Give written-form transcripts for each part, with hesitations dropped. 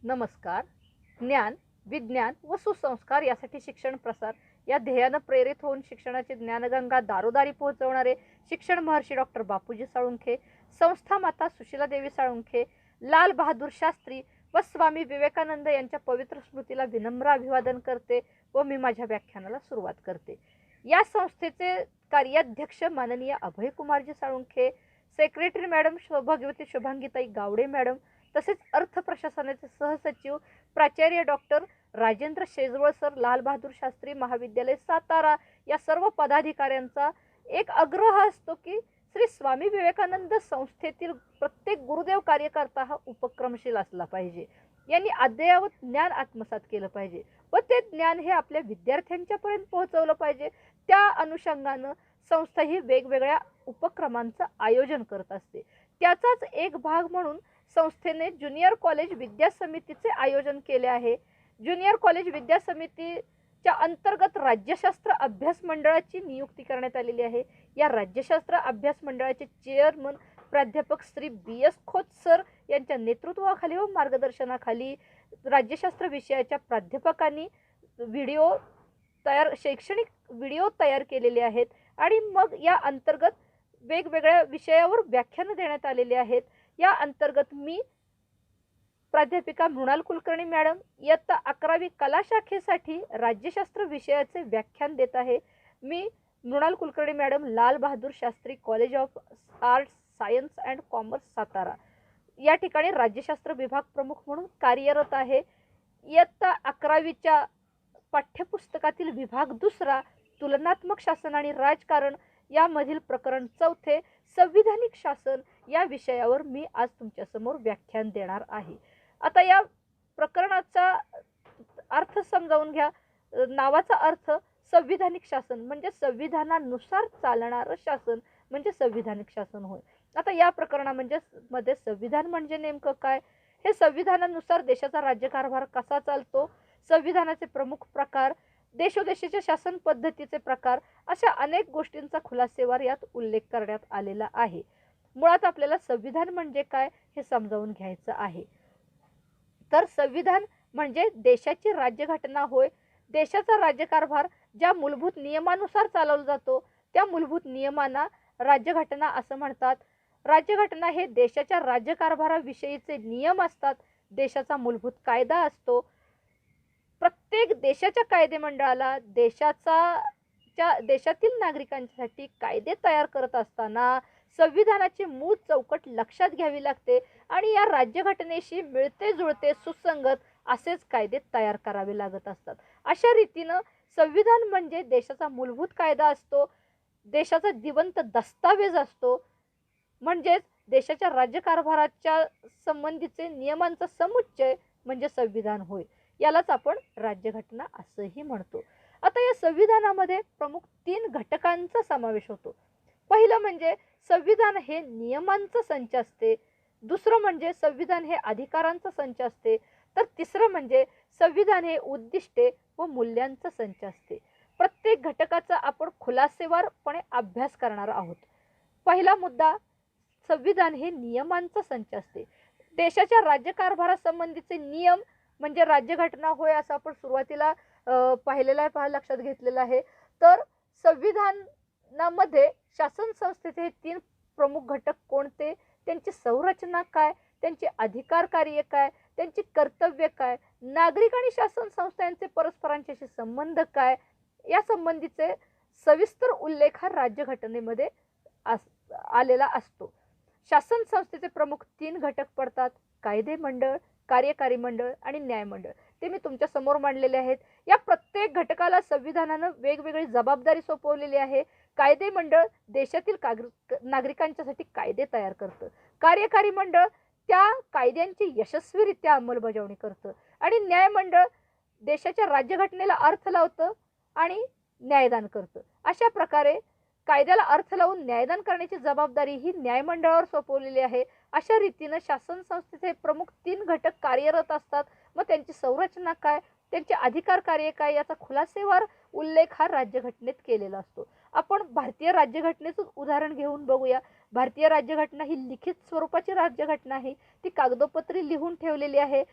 नमस्कार. ज्ञान, विज्ञान व सुसंस्कार यासाठी शिक्षण प्रसार या ध्येयानं प्रेरित होऊन शिक्षणाची ज्ञानगंगा दारोदारी पोहोचवणारे शिक्षण महर्षी डॉक्टर बापूजी साळुंखे, संस्था माता सुशीलादेवी साळुंखे, लाल बहादूर शास्त्री व स्वामी विवेकानंद यांच्या पवित्र स्मृतीला विनम्र अभिवादन करते व मी माझ्या व्याख्यानाला सुरुवात करते. या संस्थेचे कार्याध्यक्ष माननीय Abhaykumarji Salunkhe, secretary madam Bhagwati Shubhangitai Gawade madam, तसेच अर्थ प्रशासनाचे सहसचिव प्राचार्य डॉक्टर राजेंद्र शेजवळ सर, लाल बहादूर शास्त्री महाविद्यालय सातारा या सर्व पदाधिकाऱ्यांचा एक आग्रह असतो की श्री स्वामी विवेकानंद संस्थेतील प्रत्येक गुरुदेव कार्यकर्ता हा उपक्रमशील असला पाहिजे. यांनी अद्ययावत ज्ञान आत्मसात केलं पाहिजे व ते ज्ञान हे आपल्या विद्यार्थ्यांच्यापर्यंत पोहोचवलं पाहिजे. त्या अनुषंगानं संस्था ही वेगवेगळ्या उपक्रमांचं आयोजन करत असते. त्याचाच एक भाग म्हणून संस्थेने ज्युनियर कॉलेज विद्या समितीचे आयोजन केले आहे. ज्युनियर कॉलेज विद्या समितीच्या अंतर्गत राज्यशास्त्र अभ्यास मंडळाची नियुक्ती करण्यात आलेली आहे. या राज्यशास्त्र अभ्यास मंडळाचे चेअरमन प्राध्यापक श्री बी.एस. खोत सर यांच्या नेतृत्वाखाली व मार्गदर्शनाखाली राज्यशास्त्र विषयाच्या प्राध्यापकांनी शैक्षणिक व्हिडिओ तयार केलेले आहेत आणि मग या अंतर्गत वेगवेगळ्या विषयावर व्याख्यानं देण्यात आलेली आहेत. या अंतर्गत मी प्राध्यापिका मृणाल कुलकर्णी मॅडम इयत्ता 11वी कला शाखेसाठी राज्यशास्त्र विषयाचे व्याख्यान देत आहे. मी Mrinal Kulkarni madam, Lal Bahadur Shastri college of arts, science and commerce Satara या ठिकाणी राज्यशास्त्र विभाग प्रमुख म्हणून कार्यरत आहे. इयत्ता 11वीच्या पाठ्यपुस्तकातील विभाग दुसरा तुलनात्मक शासन आणि राजकारण यामधील प्रकरण 4 संविधानिक शासन या विषयावर मी आज तुमच्यासमोर व्याख्यान देणार आहे. आता या प्रकरणाचा अर्थ समजावून घ्या. नावाचा अर्थ संविधानिक शासन म्हणजे संविधानानुसार चालणारं शासन म्हणजे संविधानिक शासन होय. आता या मध्ये संविधान म्हणजे नेमकं काय, हे संविधानानुसार देशाचा राज्यकारभार कसा चालतो, संविधानाचे प्रमुख प्रकार, देशोदेशीच्या शासन पद्धतीचे प्रकार, अशा अनेक गोष्टींचा खुलासेवार यात उल्लेख करण्यात आलेला आहे. मुळात आपल्याला संविधान म्हणजे काय हे समजावून घ्यायचं आहे. तर संविधान म्हणजे देशाची राज्यघटना होय. देशाचा राज्यकारभार ज्या मूलभूत नियमानुसार चालवला जातो त्या मूलभूत नियमांना राज्यघटना असं म्हणतात. राज्यघटना हे देशाच्या राज्यकारभाराविषयीचे नियम असतात. देशाचा मूलभूत कायदा असतो. प्रत्येक देशाच्या कायदेमंडळाला देशातील नागरिकांसाठी कायदे तयार करत असताना संविधानाची मूळ चौकट लक्षात घ्यावी लागते आणि या राज्यघटनेशी मिळते जुळते सुसंगत असेच कायदे तयार करावे लागत असतात. अशा रीतीनं संविधान म्हणजे देशाचा मूलभूत कायदा असतो, देशाचा जिवंत दस्तावेज असतो, म्हणजेच देशाच्या राज्यकारभाराच्या संबंधीचे नियमांचा समुच्चय म्हणजे संविधान होय. यालाच आपण राज्यघटना असंही म्हणतो. आता या संविधानामध्ये प्रमुख 3 घटकांचा समावेश होतो. पहिलं म्हणजे संविधान हे नियमांचा संच असते, दुसरं म्हणजे संविधान हे अधिकारांचा संच असते, तर तिसरं म्हणजे संविधान हे उद्दिष्टे व मूल्यांचा संच असते. प्रत्येक घटकाचा आपण खुलासेवारपणे अभ्यास करणार आहोत. पहिला मुद्दा, संविधान हे नियमांचा संच असते. देशाच्या राज्यकारभारासंबंधीचे नियम म्हणजे राज्यघटना होय असं आपण सुरुवातीला पाहिलेलं आहे, लक्षात घेतलेलं आहे. तर संविधानामध्ये शासन संस्थेचे हे 3 प्रमुख घटक कोणते, त्यांची संरचना काय, त्यांचे अधिकार कार्य काय, त्यांची कर्तव्य काय, नागरिक आणि शासन संस्थांचे परस्परांच्याशी संबंध काय, या संबंधीचे सविस्तर उल्लेख हा राज्यघटनेमध्ये आलेला असतो. शासन संस्थेचे प्रमुख 3 घटक पडतात: कायदे मंडळ, कार्यकारी मंडळ आणि न्याय मंडळ. ते मी तुमच्या समोर मांडलेले आहेत. या प्रत्येक घटकाला संविधानानं वेगवेगळी जबाबदारी सोपवलेली आहे. कायदे मंडळ देशातील नागरिकांच्यासाठी कायदे तयार करतं. कार्यकारी मंडळ त्या कायद्यांची यशस्वीरित्या अंमलबजावणी करतं आणि न्याय मंडळ देशाच्या राज्यघटनेला अर्थ लावतं आणि न्यायदान करतं. अशा प्रकारे कायद्याला अर्थ लावून न्यायदान करण्याची जबाबदारी ही न्यायमंडळावर सोपवलेली आहे. अशा रीतीनं शासन संस्थेचे प्रमुख 3 घटक कार्यरत असतात. मग त्यांची संरचना काय, त्यांचे अधिकार कार्य काय याचा खुलासेवार उल्लेख हा राज्यघटनेत केलेला असतो. आपण भारतीय राज्यघटनेचं उदाहरण घेऊन बघूया. भारतीय राज्यघटना ही लिखित स्वरूपाची राज्यघटना आहे. ती कागदोपत्री लिहून ठेवलेली आहे.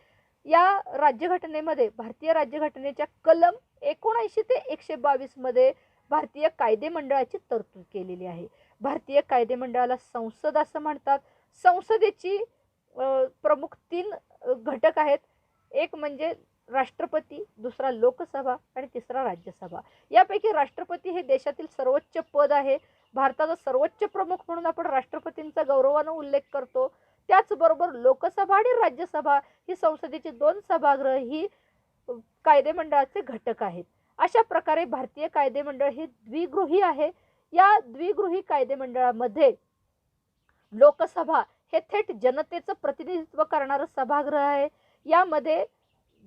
या राज्यघटनेमध्ये भारतीय राज्यघटनेच्या कलम 79 ते 122 मध्ये भारतीय कायदे मंडळाची तरतूद केलेली आहे. भारतीय कायदे मंडळाला संसद असं म्हणतात. संसदेची प्रमुख 3 घटक आहेत. एक म्हणजे राष्ट्रपती, दुसरा लोकसभा आणि तिसरा राज्यसभा. यापैकी राष्ट्रपती हे देशातील सर्वोच्च पद आहे. भारताचा सर्वोच्च प्रमुख म्हणून आपण राष्ट्रपतींचा गौरवानं उल्लेख करतो. त्याचबरोबर लोकसभा आणि राज्यसभा ही संसदेची 2 सभागृह ही कायदे मंडळाचे घटक आहेत. अशा प्रकारे भारतीय कायदे मंडळ हे द्विगृही आहे. या द्विगृही कायदे मंडळामध्ये लोकसभा हे थेट जनतेचं प्रतिनिधित्व करणारं सभागृह आहे. यामध्ये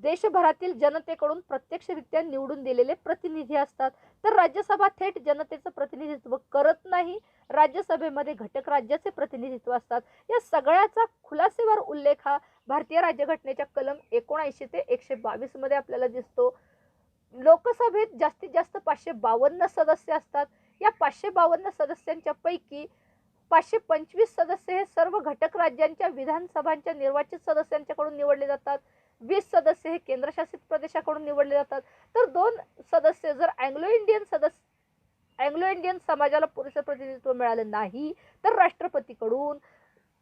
देशभरातील जनतेकडून प्रत्यक्षरित्या निवडून दिलेले प्रतिनिधी असतात. तर राज्यसभा थेट जनतेचं प्रतिनिधित्व करत नाही. राज्यसभेमध्ये घटक राज्याचे प्रतिनिधित्व असतात. या सगळ्याचा खुलासेवार उल्लेख हा भारतीय राज्यघटनेच्या कलम 79 ते 122 मध्ये आपल्याला दिसतो. लोकसभेत जास्तीत जास्त 552 सदस्य असतात. या 552 सदस्यांच्या पैकी 525 सदस्य हे सर्व घटक राज्यांच्या विधानसभांच्या निर्वाचित सदस्यांच्याकडून निवडले जातात. 20 सदस्य हे केंद्रशासित प्रदेशाकडून निवडले जातात. तर 2 सदस्य जर अँग्लो इंडियन समाजाला पुरेसे प्रतिनिधित्व मिळालं नाही तर राष्ट्रपतीकडून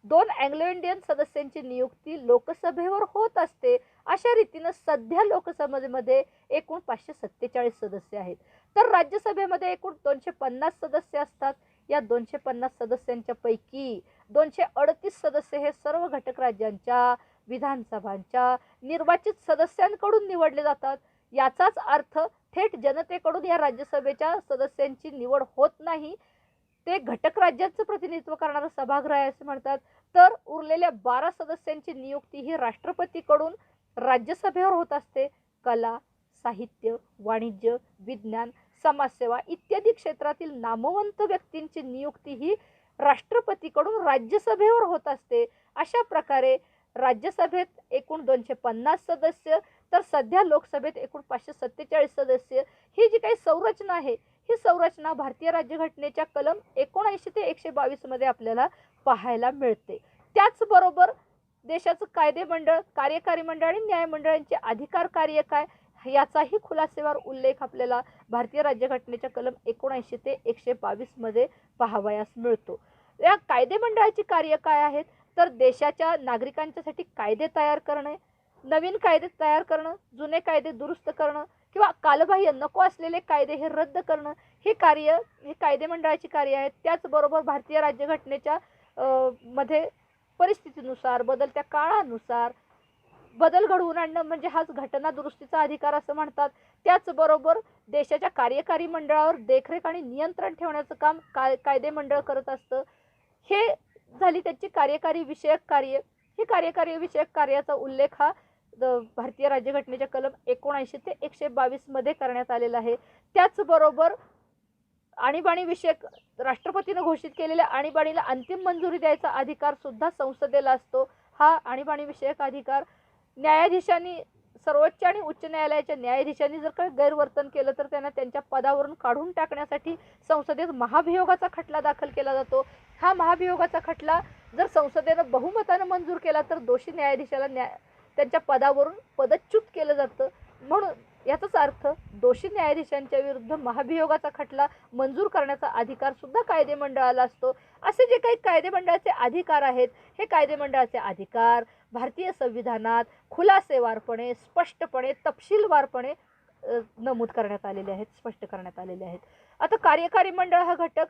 2 अँग्लो इंडियन सदस्यांची नियुक्ती लोकसभेवर होत असते. अशा रीतीनं सध्या लोकसभेमध्ये एकूण 547 सदस्य आहेत. तर राज्यसभेमध्ये एकूण 250 सदस्य असतात. या 250 सदस्यांच्या पैकी 238 सदस्य हे सर्व घटक राज्यांच्या विधानसभांच्या निर्वाचित सदस्यांकडून निवडले जातात. याचाच अर्थ थेट जनतेकडून या राज्यसभेच्या सदस्यांची निवड होत नाही. ते घटक राज्याचं प्रतिनिधित्व करणारं सभागृह आहे असं म्हणतात. तर उरलेल्या 12 सदस्यांची नियुक्ती ही राष्ट्रपतीकडून राज्यसभेवर होत असते. कला, साहित्य, वाणिज्य, विज्ञान, समाजसेवा इत्यादी क्षेत्रातील नामवंत व्यक्तींची नियुक्ती ही राष्ट्रपतीकडून राज्यसभेवर होत असते. अशा प्रकारे राज्यसभेत एकूण 250 सदस्य तर सध्या लोकसभेत एकूण 547 सदस्य ही जी काही संरचना आहे ही संरचना भारतीय राज्यघटनेच्या कलम 79 ते 122 मध्ये आपल्याला पाहायला मिळते. त्याचबरोबर देशाचं कायदे मंडळ, कार्यकारी मंडळ आणि न्यायमंडळांचे अधिकार कार्य काय याचाही खुलासेवार उल्लेख आपल्याला भारतीय राज्यघटनेच्या कलम 79 ते 122 मध्ये पाहावयास मिळतो. या कायदे मंडळाची कार्य काय आहेत तर देशाच्या नागरिकांच्यासाठी कायदे तयार करणे, नवीन कायदे तयार करणं, जुने कायदे दुरुस्त करणं किंवा कालबाह्य नको असलेले कायदे हे रद्द करणं हे कायदे मंडळाची कार्य आहेत. त्याचबरोबर भारतीय राज्यघटनेच्या मध्ये परिस्थितीनुसार बदलत्या काळानुसार बदल घडवून आणणं म्हणजे हाच घटना दुरुस्तीचा अधिकार असं म्हणतात. त्याचबरोबर देशाच्या कार्यकारी मंडळावर देखरेख आणि नियंत्रण ठेवण्याचं काम कायदे मंडळ करत असतं. हे झाली त्याची कार्यकारी विषयक कार्य. ही कार्यकारी विषयक कार्याचा उल्लेख हा भारतीय राज्यघटनेच्या कलम 79 ते 122 मध्ये करण्यात आलेला आहे. त्याचबरोबर आणीबाणी विषयक राष्ट्रपतीने घोषित केलेल्या आणीबाणीला अंतिम मंजुरी द्यायचा अधिकार सुद्धा संसदेला असतो. हा आणीबाणी विषयक अधिकार न्यायाधीशांनी सर्वोच्च आणि उच्च न्यायालयाच्या न्यायाधीशांनी जर काही गैरवर्तन केलं तर त्यांना त्यांच्या पदावरून काढून टाकण्यासाठी संसदेत महाभियोगाचा खटला दाखल केला जातो. हा महाभियोगाचा खटला जर संसदेनं बहुमतानं मंजूर केला तर दोषी न्यायाधीशाला त्यांच्या पदावरून पदच्युत केलं जातं. म्हणून याचाच अर्थ दोषी न्यायाधीशांच्या विरुद्ध महाभियोगाचा खटला मंजूर करण्याचा अधिकार सुद्धा कायदे मंडळाला असतो. असे जे काही कायदे मंडळाचे अधिकार आहेत हे कायदे मंडळाचे अधिकार भारतीय संविधानात खुलासेवारपणे, स्पष्टपणे, तपशीलवारपणे नमूद करण्यात आलेले आहेत, स्पष्ट करण्यात आलेले आहेत. आता कार्यकारी मंडळ हा घटक,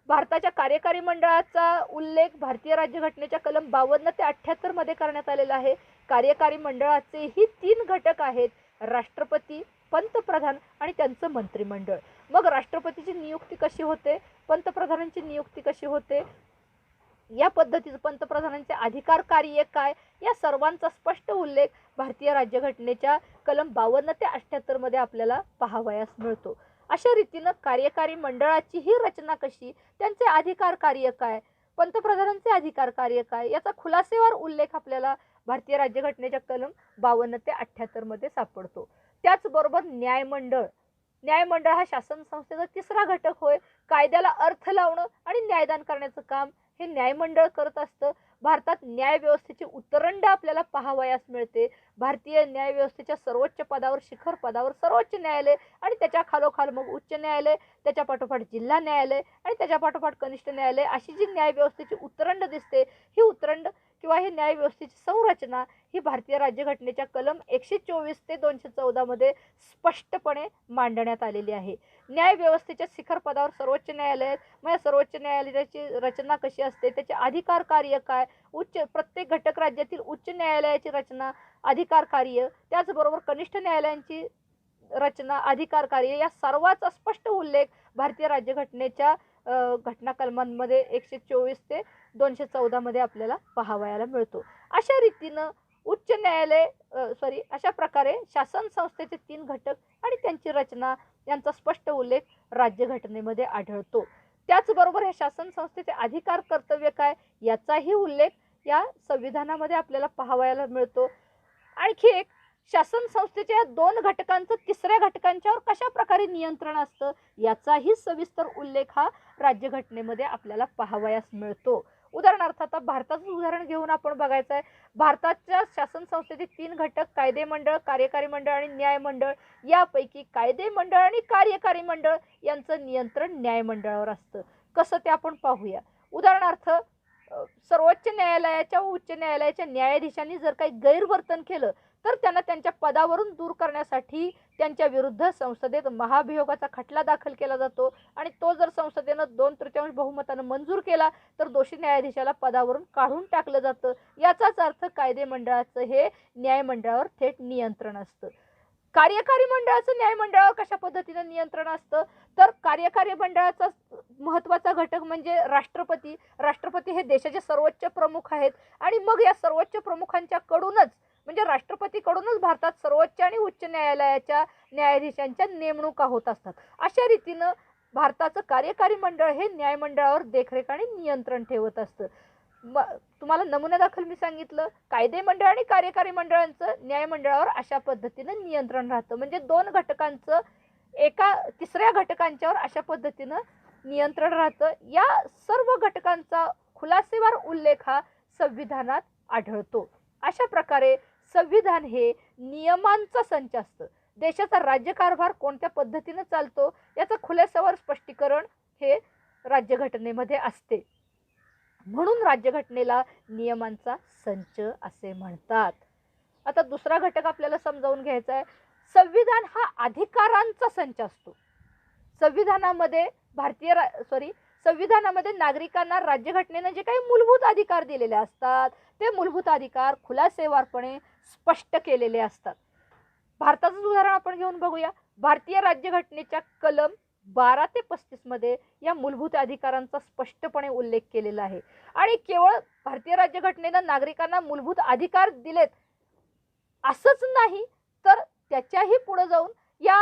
भारताच्या कार्यकारी मंडळाचा उल्लेख भारतीय राज्यघटनेच्या कलम 52 ते 78 मध्ये करण्यात आलेला आहे. कार्यकारी मंडळाचेही 3 घटक आहेत, राष्ट्रपती, पंतप्रधान आणि त्यांचं मंत्रिमंडळ. मग राष्ट्रपतीची नियुक्ती कशी होते, पंतप्रधानांची नियुक्ती कशी होते, या पद्धतीचं पंतप्रधानांचे अधिकार कार्य काय या सर्वांचा स्पष्ट उल्लेख भारतीय राज्यघटनेच्या कलम 52 ते 78 मध्ये आपल्याला पाहावयास मिळतो. अशा रीतीनं कार्यकारी मंडळाची ही रचना कशी, त्यांचे अधिकार कार्य काय, पंतप्रधानांचे अधिकार कार्य काय याचा खुलासेवार उल्लेख आपल्याला भारतीय राज्यघटनेच्या कलम 52 ते 78 मध्ये सापडतो. त्याचबरोबर न्यायमंडळ हा शासन संस्थेचा 3रा घटक होय. कायद्याला अर्थ लावणं आणि न्यायदान करण्याचं काम हे न्यायमंडळ करत असतं. भारतात न्यायव्यवस्थेची उतरंड आपल्याला पाहावयास मिळते. भारतीय न्यायव्यवस्थेच्या सर्वोच्च पदावर, शिखर पदावर सर्वोच्च न्यायालय आणि त्याच्या खालोखाल मग उच्च न्यायालय, त्याच्या पाठोपाठ जिल्हा न्यायालय आणि त्याच्या पाठोपाठ कनिष्ठ न्यायालय अशी जी न्यायव्यवस्थेची उतरंड दिसते, ही उतरंड किंवा ही न्यायव्यवस्थेची संरचना ही भारतीय राज्यघटनेच्या कलम 124 ते 214 मध्ये स्पष्टपणे मांडण्यात आलेली आहे. न्यायव्यवस्थेच्या शिखर पदावर सर्वोच्च न्यायालय आहेत. मग या सर्वोच्च न्यायालयाची रचना कशी असते, त्याचे अधिकार कार्य काय, प्रत्येक घटक राज्यातील उच्च न्यायालयाची रचना, अधिकार कार्य, त्याचबरोबर कनिष्ठ न्यायालयांची रचना, अधिकार कार्य या सर्वांचा स्पष्ट उल्लेख भारतीय राज्यघटनेच्या घटना कलमांमध्ये 124 ते 214 मध्ये आपल्याला पाहावयाला मिळतो. अशा रीतीनं उच्च न्यायालय अशा प्रकारे शासन संस्थेचे 3 घटक आणि त्यांची रचना यांचा स्पष्ट उल्लेख राज्यघटनेमध्ये आढळतो. त्याचबरोबर हे शासन संस्थेचे अधिकार कर्तव्य काय याचाही उल्लेख या संविधानामध्ये आपल्याला पाहावयाला मिळतो. आणखी एक, शासन संस्थेच्या 2 घटकांचं 3ऱ्या घटकांच्यावर कशा प्रकारे नियंत्रण असतं याचाही सविस्तर उल्लेख हा राज्यघटनेमध्ये आपल्याला पाहावयास मिळतो. उदाहरणार्थ आता भारताचं उदाहरण घेऊन आपण बघायचं आहे. भारताच्या शासन संस्थेचे 3 घटक कायदे मंडळ, कार्यकारी मंडळ आणि न्याय मंडळ. यापैकी कायदे मंडळ आणि कार्यकारी मंडळ यांचं नियंत्रण न्यायमंडळावर असतं. कसं ते आपण पाहूया. उदाहरणार्थ सर्वोच्च न्यायालयाच्या व उच्च न्यायालयाच्या न्यायाधीशांनी जर काही गैरवर्तन केलं तर त्यांना त्यांच्या पदावरून दूर करण्यासाठी त्यांच्या विरुद्ध संसदेत महाभियोगाचा खटला दाखल केला जातो आणि तो जर संसदेनं 2/3 बहुमतानं मंजूर केला तर दोषी न्यायाधीशाला पदावरून काढून टाकलं जातं. याचाच अर्थ कायदे मंडळाचं हे न्यायमंडळावर थेट नियंत्रण असतं. कार्यकारी मंडळाचं न्यायमंडळावर कशा पद्धतीनं नियंत्रण असतं तर कार्यकारी मंडळाचा महत्त्वाचा घटक म्हणजे राष्ट्रपती. राष्ट्रपती हे देशाचे सर्वोच्च प्रमुख आहेत आणि मग या सर्वोच्च प्रमुखांच्या कडूनच म्हणजे राष्ट्रपतीकडूनच भारतात सर्वोच्च आणि उच्च न्यायालयाच्या न्यायाधीशांच्या नेमणुका होत असतात. अशा रीतीनं भारताचं कार्यकारी मंडळ हे न्यायमंडळावर देखरेख आणि नियंत्रण ठेवत असतं. तुम्हाला नमुन्यादाखल मी सांगितलं, कायदे मंडळ आणि कार्यकारी मंडळांचं न्यायमंडळावर अशा पद्धतीनं नियंत्रण राहतं. म्हणजे 2 घटकांचं 3ऱ्या घटकांच्यावर अशा पद्धतीनं नियंत्रण राहतं. या सर्व घटकांचा खुलासेवार उल्लेख हा संविधानात आढळतो. अशा प्रकारे संविधान हे नियमांचा संच असतं. देशाचा राज्यकारभार कोणत्या पद्धतीनं चालतो याचं खुलासेवार स्पष्टीकरण हे राज्यघटनेमध्ये असते. म्हणून राज्यघटनेला नियमांचा संच असे म्हणतात. आता दुसरा घटक आपल्याला समजावून घ्यायचा आहे. संविधान हा अधिकारांचा संच असतो. संविधानामध्ये नागरिकांना राज्यघटनेनं जे काही मूलभूत अधिकार दिलेले असतात ते मूलभूत अधिकार खुलासेवारपणे स्पष्ट केलेले असतात. भारताचं उदाहरण आपण घेऊन बघूया. भारतीय राज्यघटनेच्या कलम 12 ते 35 मध्ये या मूलभूत अधिकारांचा स्पष्टपणे उल्लेख केलेला आहे आणि केवळ भारतीय राज्यघटनेनं नागरिकांना मूलभूत अधिकार दिलेत असंच नाही तर त्याच्याही पुढे जाऊन या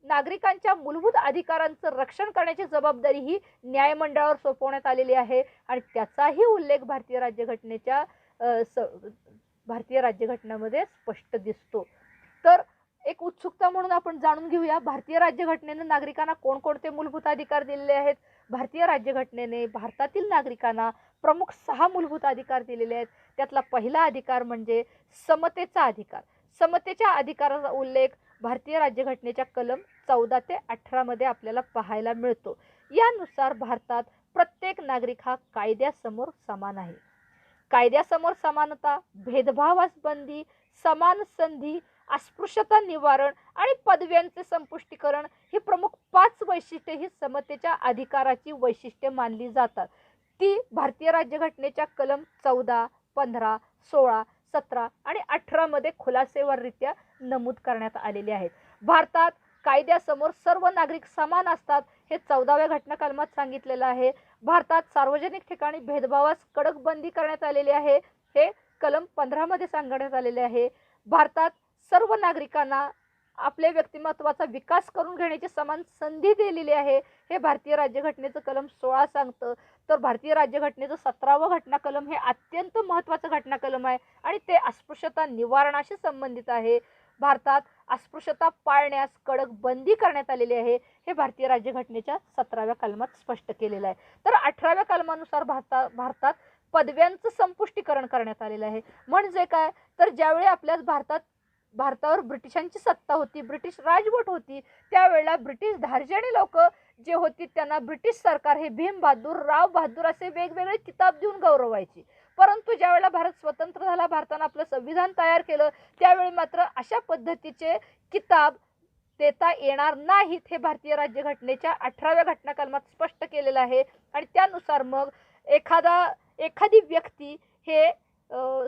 नागरिकांच्या मूलभूत अधिकारांचं रक्षण करण्याची जबाबदारी ही न्यायमंडळावर सोपवण्यात आलेली आहे आणि त्याचाही उल्लेख भारतीय राज्यघटनेमध्ये स्पष्ट दिसतो. तर एक उत्सुकता म्हणून आपण जाणून घेऊया, भारतीय राज्यघटनेने नागरिकांना कोणकोणते मूलभूत अधिकार दिलेले आहेत. भारतीय राज्यघटनेने भारतातील नागरिकांना प्रमुख 6 मूलभूत अधिकार दिलेले आहेत. त्यातला पहिला अधिकार म्हणजे समतेचा अधिकार. समतेच्या अधिकाराचा उल्लेख भारतीय राज्यघटनेच्या कलम 14 ते 18 मध्ये आपल्याला पाहायला मिळतो. यानुसार भारतात प्रत्येक नागरिक हा कायद्यासमोर समान आहे. कायद्यासमोर समानता, भेदभावास बंदी, समान संधी, अस्पृश्यता निवारण आणि पदव्यांचे संपुष्टीकरण ही प्रमुख 5 वैशिष्ट्ये ही समतेच्या अधिकाराची वैशिष्ट्ये मानली जातात. ती भारतीय राज्यघटनेच्या कलम 14, 15, 16, 17 आणि 18 मध्ये खुलासेवाररित्या नमूद करण्यात आलेले आहेत. भारतात कायद्यासमोर सर्व नागरिक समान असतात हे 14व्या घटना कलमात सांगितलेलं आहे. भारतात सार्वजनिक ठिकाणी भेदभावास कडक बंदी करण्यात आलेली आहे हे कलम 15 मध्ये सांगण्यात आलेले आहे. भारतात सर्व नागरिकांना आपल्या व्यक्तिमत्वाचा विकास करून घेण्याची समान संधी दिलेली आहे हे भारतीय राज्यघटनेचं कलम 16 सांगतं. तर भारतीय राज्यघटनेचं 17वं घटना कलम हे अत्यंत महत्त्वाचं घटना कलम आहे आणि ते अस्पृश्यता निवारणाशी संबंधित आहे. भारतात अस्पृश्यता पाळण्यास कडक बंदी करण्यात आलेली आहे हे भारतीय राज्यघटनेच्या 17व्या कलमात स्पष्ट केलेलं आहे. तर 18व्या कलमानुसार भारतात पदव्यांचं संपुष्टीकरण करण्यात आलेलं आहे. म्हणजे काय, तर ज्यावेळी आपल्याच भारतावर ब्रिटिशांची सत्ता होती, ब्रिटिश राजवट होती, त्यावेळेला ब्रिटिश धार्जिणे लोक जे होती त्यांना ब्रिटिश सरकार हे भीम बहादूर, राव बहादूर असे वेगवेगळे किताब देऊन गौरवायची. परंतु ज्यावेळेला भारत स्वतंत्र झाला, भारतानं आपलं संविधान तयार केलं, त्यावेळी मात्र अशा पद्धतीचे किताब देता येणार नाहीत हे भारतीय राज्यघटनेच्या 18व्या घटना कलमात स्पष्ट केलेलं आहे. आणि त्यानुसार मग एखादी व्यक्ती हे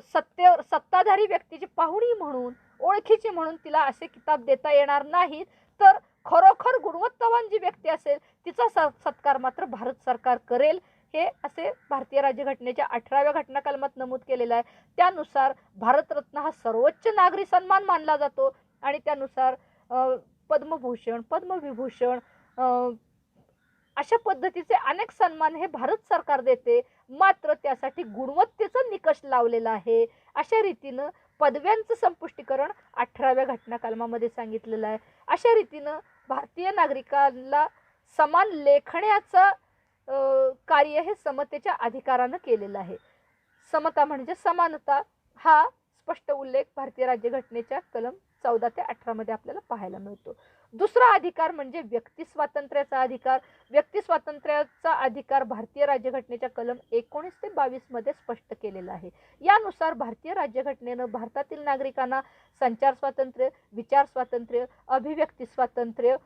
सत्ताधारी व्यक्तीची पाहुणी म्हणून, ओळखीची म्हणून तिला असे किताब देता येणार नाहीत. तर खरोखर गुणवत्तावान जी व्यक्ती असेल तिचा सत्कार मात्र भारत सरकार करेल, हे असे भारतीय राज्यघटनेच्या 18व्या घटना कलमात नमूद केलेलं आहे. त्यानुसार भारतरत्न हा सर्वोच्च नागरी सन्मान मानला जातो आणि त्यानुसार पद्मभूषण, पद्मविभूषण अशा पद्धतीचे अनेक सन्मान हे भारत सरकार देते. मात्र त्यासाठी गुणवत्तेचा निकष लावलेला आहे. अशा रीतीनं पदव्यांचं संपुष्टीकरण 18व्या घटना कलमामध्ये सांगितलेलं आहे. अशा रीतीनं भारतीय नागरिकांना समान लेखण्याचं कार्य हे समतेच्या अधिकारानं केलेलं आहे. समता म्हणजे समानता हा स्पष्ट उल्लेख भारतीय राज्यघटनेच्या कलम 14 ते 18 मध्ये आपल्याला पाहायला मिळतो. दुसरा अधिकार म्हणजे व्यक्ती स्वातंत्र्याचा अधिकार. व्यक्ती स्वातंत्र्याचा अधिकार भारतीय राज्यघटनेच्या कलम 19 ते 22 मध्ये स्पष्ट केलेला आहे. यानुसार भारतीय राज्यघटनेनं भारतातील नागरिकांना संचार स्वातंत्र्य, विचार स्वातंत्र्य, अभिव्यक्ती स्वातंत्र्य,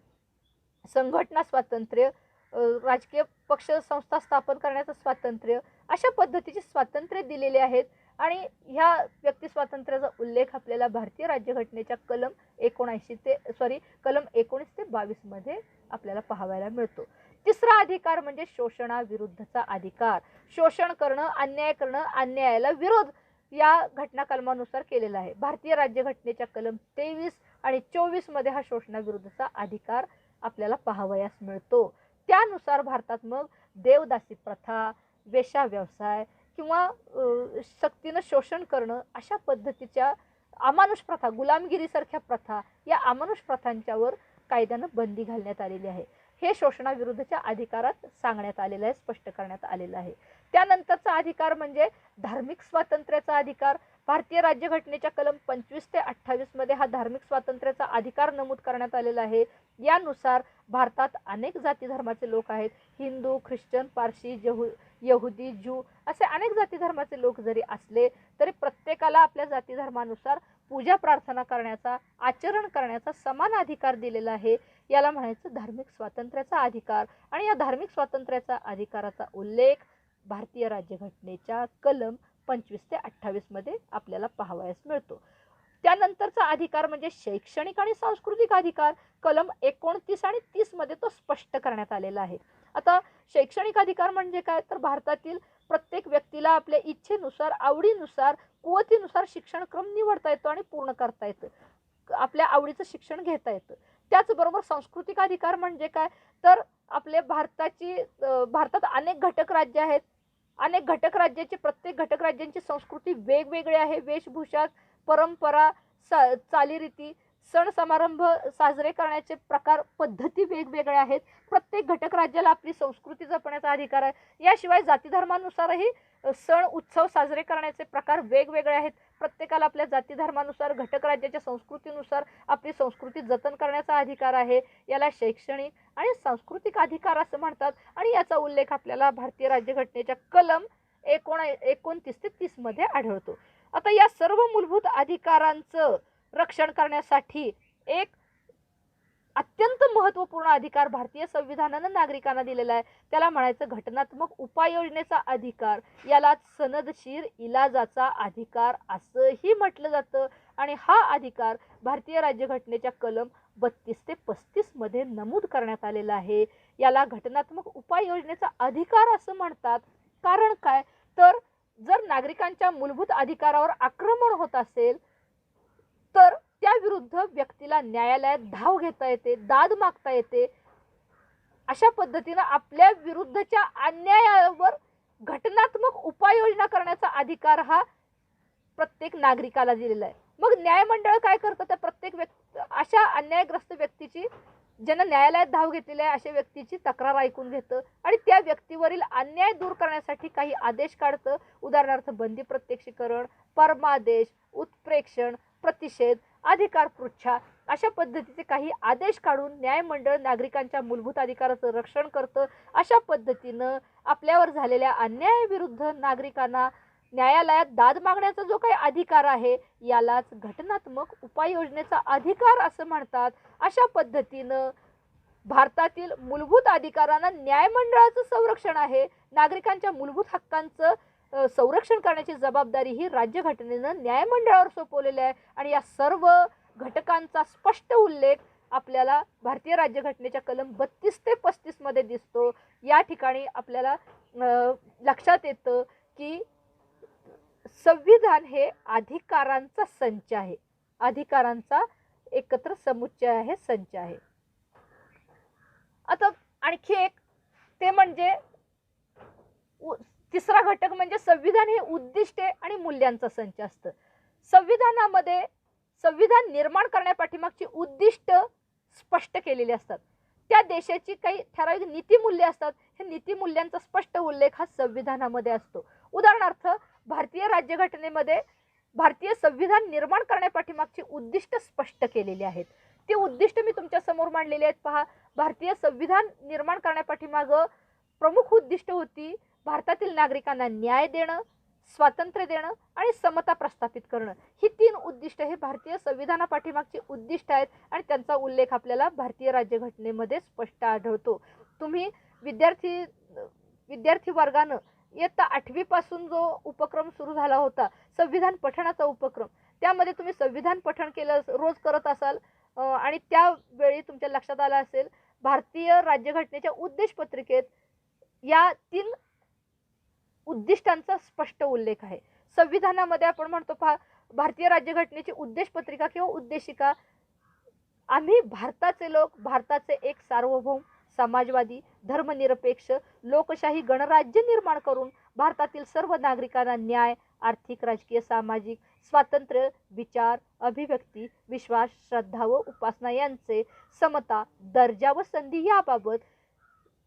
संघटना स्वातंत्र्य, राजकीय पक्ष संस्था स्थापन करण्याचं स्वातंत्र्य अशा पद्धतीचे स्वातंत्र्य दिलेले आहेत. आणि ह्या व्यक्ती स्वातंत्र्याचा उल्लेख आपल्याला भारतीय राज्यघटनेच्या कलम 19 ते 22 मध्ये आपल्याला पाहायला मिळतो. तिसरा अधिकार म्हणजे शोषणाविरुद्धचा अधिकार. शोषण करणं, अन्याय करणं, अन्यायाला विरोध या घटना कलमानुसार केलेला आहे. भारतीय राज्यघटनेच्या कलम 23 आणि 24 मध्ये हा शोषणाविरुद्धचा अधिकार आपल्याला पाहावयास मिळतो. त्यानुसार भारतात मग देवदासी प्रथा, वेश्या व्यवसाय किंवा सक्तीनं शोषण करणं अशा पद्धतीच्या अमानुष प्रथा, गुलामगिरीसारख्या प्रथा, या अमानुष प्रथांच्यावर कायद्यानं बंदी घालण्यात आलेली आहे. हे शोषणाविरुद्धच्या अधिकारात सांगण्यात आलेलं आहे, स्पष्ट करण्यात आलेलं आहे. त्यानंतरचा अधिकार म्हणजे धार्मिक स्वातंत्र्याचा अधिकार. भारतीय राज्यघटनेच्या कलम 25 ते 28 मध्ये हा धार्मिक स्वातंत्र्याचा अधिकार नमूद करण्यात आलेला आहे. यानुसार भारतात अनेक जाती धर्माचे लोक आहेत. हिंदू, ख्रिश्चन, पारशी, यहुदी, ज्यू असे अनेक जाती धर्माचे लोक जरी असले तरी प्रत्येकाला आपल्या जाती धर्मानुसार पूजा प्रार्थना करण्याचा, आचरण करण्याचा समान अधिकार दिलेला आहे. याला म्हणायचं धार्मिक स्वातंत्र्याचा अधिकार. आणि या धार्मिक स्वातंत्र्याचा अधिकाराचा उल्लेख भारतीय राज्यघटनेच्या कलम 25 ते 28 मध्ये आपल्याला पाहावयास मिळतो. त्यानंतरचा अधिकार म्हणजे शैक्षणिक आणि सांस्कृतिक अधिकार. कलम 29 आणि 30 मध्ये तो स्पष्ट करण्यात आलेला आहे. आता शैक्षणिक अधिकार म्हणजे काय, तर भारतातील प्रत्येक व्यक्तीला आपल्या इच्छेनुसार, आवडीनुसार, कुवतीनुसार शिक्षणक्रम निवडता येतो आणि पूर्ण करता येतं, आपल्या आवडीचं शिक्षण घेता येतं. त्याचबरोबर सांस्कृतिक अधिकार म्हणजे काय, तर आपल्या भारतात अनेक घटक राज्य आहेत. अनेक घटक राज्याचे, प्रत्येक घटक राज्यांची संस्कृती वेगवेगळी आहे. वेशभूषा, परंपरा, चालीरीती, सण समारंभ साजरे करण्याचे प्रकार, पद्धती वेगवेगळ्या आहेत. प्रत्येक घटक राज्याला आपली संस्कृती जपण्याचा अधिकार आहे. याशिवाय जाती धर्मानुसारही सण उत्सव साजरे करण्याचे प्रकार वेगवेगळे आहेत. प्रत्येकाला आपल्या जाती धर्मानुसार, घटक राज्याच्या संस्कृतीनुसार आपली संस्कृती जतन करण्याचा अधिकार आहे. याला शैक्षणिक आणि सांस्कृतिक अधिकार असं म्हणतात. आणि याचा उल्लेख आपल्याला भारतीय राज्यघटनेच्या कलम 29 ते 30 मध्ये आढळतो. आता या सर्व मूलभूत अधिकारांचं रक्षण करण्यासाठी एक अत्यंत महत्त्वपूर्ण अधिकार भारतीय संविधानानं नागरिकांना दिलेला आहे. त्याला म्हणायचं घटनात्मक उपाययोजनेचा अधिकार. याला सनदशीर इलाजाचा अधिकार असंही म्हटलं जातं. आणि हा अधिकार भारतीय राज्यघटनेच्या कलम 32 ते 35 मध्ये नमूद करण्यात आलेला आहे. याला घटनात्मक उपाययोजनेचा अधिकार असं म्हणतात. कारण काय, तर जर नागरिकांच्या मूलभूत अधिकारावर आक्रमण होत असेल तर त्याविरुद्ध व्यक्तीला न्यायालयात धाव घेता येते, दाद मागता येते. अशा पद्धतीनं आपल्या विरुद्धच्या अन्यायावर घटनात्मक उपाययोजना करण्याचा अधिकार हा प्रत्येक नागरिकाला दिलेला आहे. मग न्यायमंडळ काय करतं, तर प्रत्येक अशा अन्यायग्रस्त व्यक्तीची ज्यानं न्यायालयात धाव घेतलेली आहे अशा व्यक्तीची तक्रार ऐकून घेतं आणि त्या व्यक्तीवरील अन्याय दूर करण्यासाठी काही आदेश काढतं. उदाहरणार्थ बंदी प्रत्यक्षीकरण, परमादेश, उत्प्रेक्षण, प्रतिषेध, अधिकार पृच्छा अशा पद्धतीचे काही आदेश काढून न्यायमंडळ नागरिकांच्या मूलभूत अधिकाराचं रक्षण करतं. अशा पद्धतीनं आपल्यावर झालेल्या अन्यायाविरुद्ध नागरिकांना न्यायालयात दाद मागण्याचा जो काही अधिकार आहे यालाच घटनात्मक उपाययोजनेचा अधिकार असं म्हणतात. अशा पद्धतीनं भारतातील मूलभूत अधिकारांना न्यायमंडळाचं संरक्षण आहे. नागरिकांच्या मूलभूत हक्कांचं संरक्षण करण्याची जबाबदारी ही राज्यघटनेनं न्यायमंडळावर सोपवलेली आहे आणि या सर्व घटकांचा स्पष्ट उल्लेख आपल्याला भारतीय राज्यघटनेच्या कलम 32 ते 35 मध्ये दिसतो. या ठिकाणी आपल्याला लक्षात येतं की संविधान हे अधिकारांचा संच आहे, अधिकारांचा एकत्र समुच्चय आहे, संच आहे. आता आणखी एक ते म्हणजे तिसरा घटक म्हणजे संविधान हे उद्दिष्टे आणि मूल्यांचा संच असतं. संविधानामध्ये संविधान निर्माण करण्यापाठीमागची उद्दिष्ट स्पष्ट केलेली असतात. त्या देशाची काही ठराविक नीतिमूल्ये असतात. हे नीतिमूल्यांचा स्पष्ट उल्लेख हा संविधानामध्ये असतो. उदाहरणार्थ भारतीय राज्यघटनेमध्ये भारतीय संविधान निर्माण करण्यापाठीमागची उद्दिष्ट स्पष्ट केलेली आहेत. ती उद्दिष्ट मी तुमच्या समोर मांडलेली आहेत. पहा, भारतीय संविधान निर्माण करण्यापाठीमागं प्रमुख उद्दिष्ट होती भारतातील नागरिकांना न्याय देणं, स्वातंत्र्य देणं आणि समता प्रस्थापित करणं. ही 3 उद्दिष्ट हे भारतीय संविधानापाठीमागची उद्दिष्ट आहेत आणि त्यांचा उल्लेख आपल्याला भारतीय राज्यघटनेमध्ये स्पष्ट आढळतो. तुम्ही विद्यार्थी वर्गानं इयत्ता 8वी पासून जो उपक्रम सुरू झाला होता संविधान पठणाचा उपक्रम, त्यामध्ये तुम्ही संविधान पठण केलं रोज करत असाल आणि त्यावेळी तुमच्या लक्षात आलं असेल भारतीय राज्यघटनेच्या उद्देश पत्रिकेत या 3 उद्दिष्टांचा स्पष्ट उल्लेख आहे. संविधानामध्ये आपण म्हणतो पहा, भारतीय राज्यघटनेची उद्देश पत्रिका किंवा उद्देशिका, आम्ही भारताचे लोक भारताचे एक सार्वभौम समाजवादी धर्मनिरपेक्ष लोकशाही गणराज्य निर्माण करून भारतातील सर्व नागरिकांना न्याय, आर्थिक, राजकीय, सामाजिक स्वातंत्र्य, विचार, अभिव्यक्ती, विश्वास, श्रद्धा व उपासना यांचे समता, दर्जा व संधी याबाबत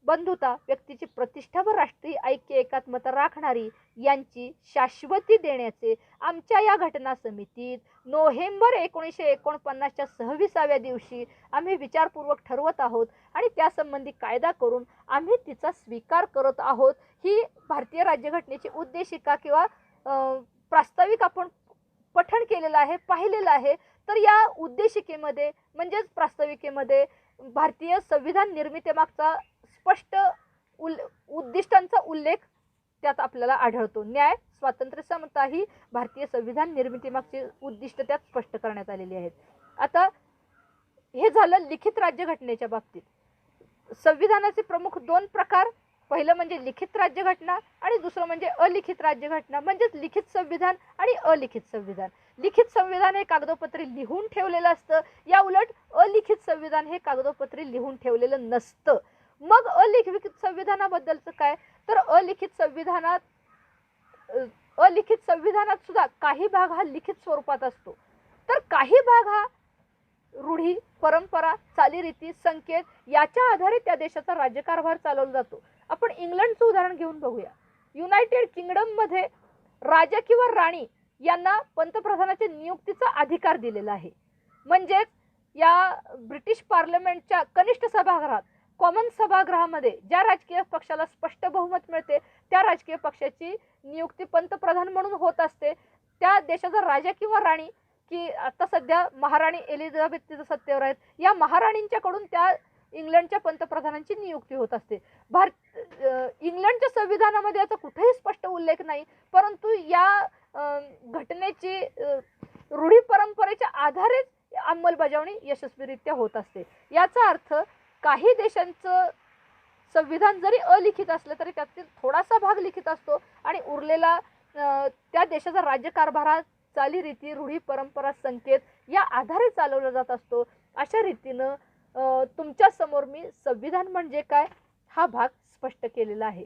बंधुता, व्यक्तीची प्रतिष्ठा व राष्ट्रीय ऐक्य एकात्मता राखणारी यांची शाश्वती देण्याचे आमच्या या घटना समितीत नोव्हेंबर 1949च्या 26व्या दिवशी आम्ही विचारपूर्वक ठरवत आहोत आणि त्यासंबंधी कायदा करून आम्ही तिचा स्वीकार करत आहोत. ही भारतीय राज्यघटनेची उद्देशिका किंवा प्रास्ताविक आपण पठण केलेलं आहे, पाहिलेलं आहे. तर या उद्देशिकेमध्ये म्हणजेच प्रास्ताविकेमध्ये भारतीय संविधान निर्मितीमागचा स्पष्ट उद्दिष्टांचा उल्लेख त्यात आपल्याला आढळतो. न्याय, स्वातंत्र्य, समता ही भारतीय संविधान निर्मितीमागची उद्दिष्ट त्यात स्पष्ट करण्यात आलेली आहेत. आता हे झालं लिखित राज्यघटनेच्या बाबतीत. संविधानाचे प्रमुख 2 प्रकार, पहिलं म्हणजे लिखित राज्यघटना आणि दुसरं म्हणजे अलिखित राज्यघटना, म्हणजेच लिखित संविधान आणि अलिखित संविधान. लिखित संविधान हे कागदोपत्री लिहून ठेवलेलं असतं, या उलट अलिखित संविधान हे कागदोपत्री लिहून ठेवलेलं नसतं. मग अलिखित संविधानाबद्दलचं काय, तर अलिखित संविधानात सुद्धा काही भाग हा लिखित स्वरूपात असतो, तर काही भाग हा रूढी, परंपरा, चालीरीती, संकेत याच्या आधारे त्या देशाचा राज्यकारभार चालवला जातो. आपण इंग्लंडचं उदाहरण घेऊन बघूया. युनायटेड किंगडममध्ये राजा किंवा राणी यांना पंतप्रधानाच्या नियुक्तीचा अधिकार दिलेला आहे. म्हणजेच या ब्रिटिश पार्लमेंटच्या कनिष्ठ सभागृहात, कॉमन सभागृहामध्ये ज्या राजकीय पक्षाला स्पष्ट बहुमत मिळते त्या राजकीय पक्षाची नियुक्ती पंतप्रधान म्हणून होत असते. त्या देशाचा राजा किंवा राणी, की आता सध्या महाराणी एलिझाबेथ तिथं सत्तेवर आहेत, या महाराणींच्याकडून त्या इंग्लंडच्या पंतप्रधानांची नियुक्ती होत असते. इंग्लंडच्या संविधानामध्ये याचा कुठेही स्पष्ट उल्लेख नाही, परंतु या घटनेची रूढी परंपरेच्या आधारेच अंमलबजावणी यशस्वीरित्या होत असते. याचा अर्थ काही देशांचं संविधान जरी अलिखित असलं तरी त्यातील थोडासा भाग लिखित असतो आणि उरलेला त्या देशाचा राज्यकारभार, चालीरीती, रूढी, परंपरा, संकेत या आधारे चालवला जात असतो. अशा रीतीनं तुमच्या समोर मी संविधान म्हणजे काय हा भाग स्पष्ट केलेला आहे.